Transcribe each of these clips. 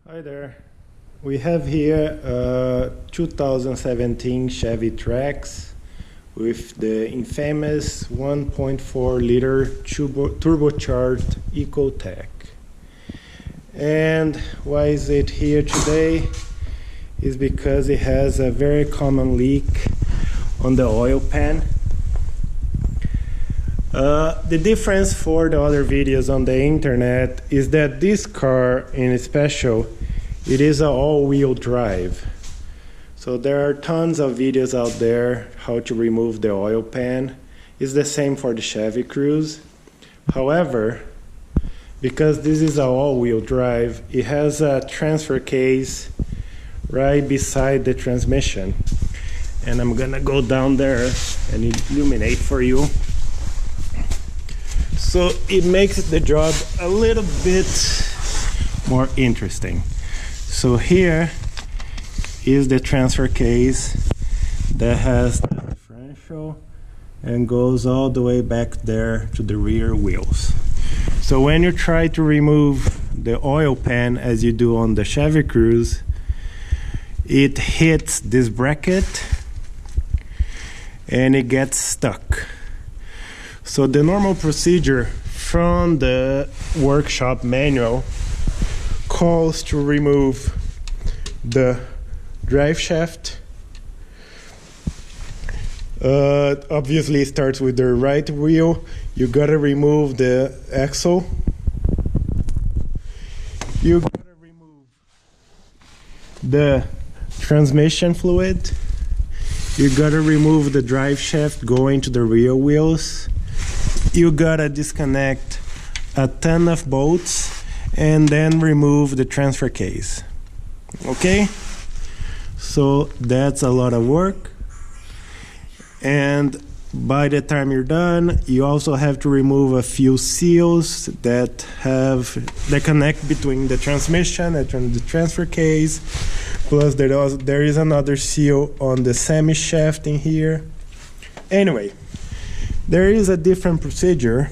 Hi there. We have here a 2017 Chevy Trax with the infamous 1.4 liter turbocharged Ecotec. And why is it here today? Is because it has a very common leak on the oil pan. The difference for the other videos on the internet is that this car in special, it is an all-wheel drive. So there are tons of videos out there how to remove the oil pan. It's the same for the Chevy Cruze. However, because this is an all-wheel drive, it has a transfer case right beside the transmission. And I'm gonna go down there and illuminate for you. So it makes the job a little bit more interesting. So here is the transfer case that has the differential and goes all the way back there to the rear wheels. So when you try to remove the oil pan as you do on the Chevy Cruze, it hits this bracket and it gets stuck. So the normal procedure from the workshop manual calls to remove the drive shaft. Obviously it starts with the right wheel. You gotta remove the axle. You gotta remove the transmission fluid. You gotta remove the drive shaft going to the rear wheels. You gotta disconnect a ton of bolts and then remove the transfer case. Okay, so that's a lot of work, and by the time you're done, you also have to remove a few seals that connect between the transmission and the transfer case, plus there is another seal on the semi shaft in here. Anyway, there is a different procedure,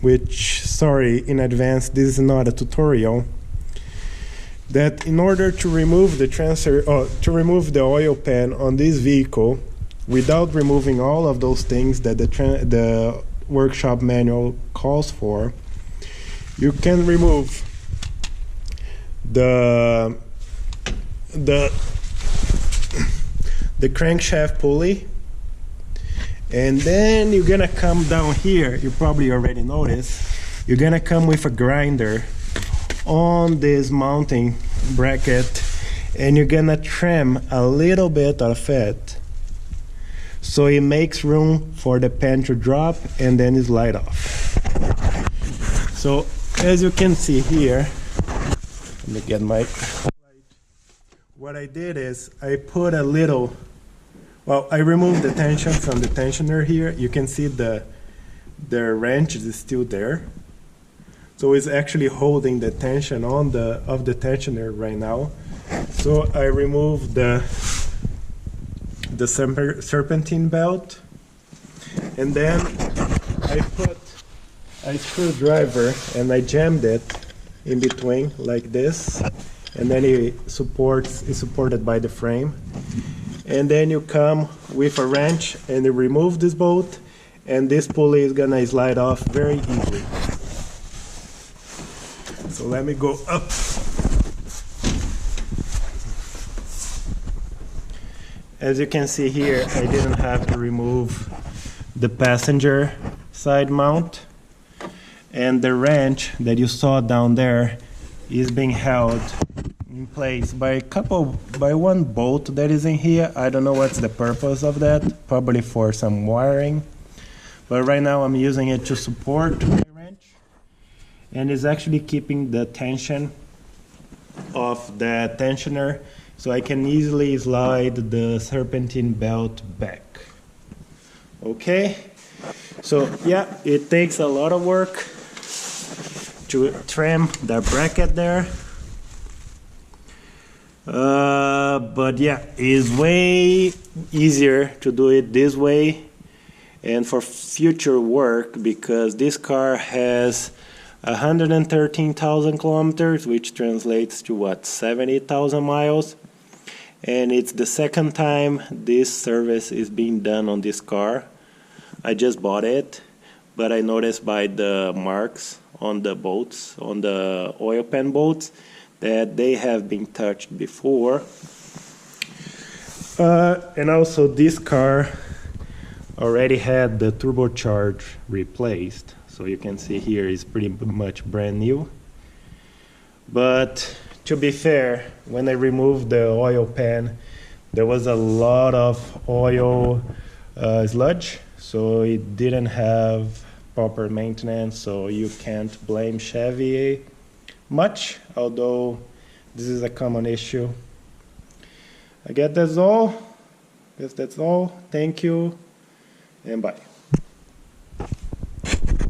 which, sorry in advance, this is not a tutorial, that in order to remove the oil pan on this vehicle without removing all of those things that the workshop manual calls for, you can remove the crankshaft pulley. And then you're gonna come down here, you probably already noticed, you're gonna come with a grinder on this mounting bracket and you're gonna trim a little bit of it so it makes room for the pan to drop and then slide off. So as you can see here, let me get my light. What I did is I put a little, well, I removed the tension from the tensioner here. You can see the wrench is still there. So it's actually holding the tension of the tensioner right now. So I removed the serpentine belt, and then I put a screwdriver and I jammed it in between like this, and then it's supported by the frame. And then you come with a wrench and you remove this bolt, and this pulley is gonna slide off very easily. So let me go up. As you can see here, I didn't have to remove the passenger side mount, and the wrench that you saw down there is being held in place by one bolt that is in here. I don't know what's the purpose of that, probably for some wiring, but right now I'm using it to support my wrench, and it's actually keeping the tension of the tensioner so I can easily slide the serpentine belt back. Okay, so yeah, it takes a lot of work to trim the bracket there. But yeah, it's way easier to do it this way and for future work, because this car has 113,000 kilometers, which translates to what, 70,000 miles. And it's the second time this service is being done on this car. I just bought it, but I noticed by the marks on the bolts, on the oil pan bolts, that they have been touched before. And also this car already had the turbocharge replaced. So you can see here it's pretty much brand new. But to be fair, when I removed the oil pan, there was a lot of oil sludge, so it didn't have proper maintenance, so you can't blame Chevy much, although this is a common issue. I guess that's all. Thank you, and bye.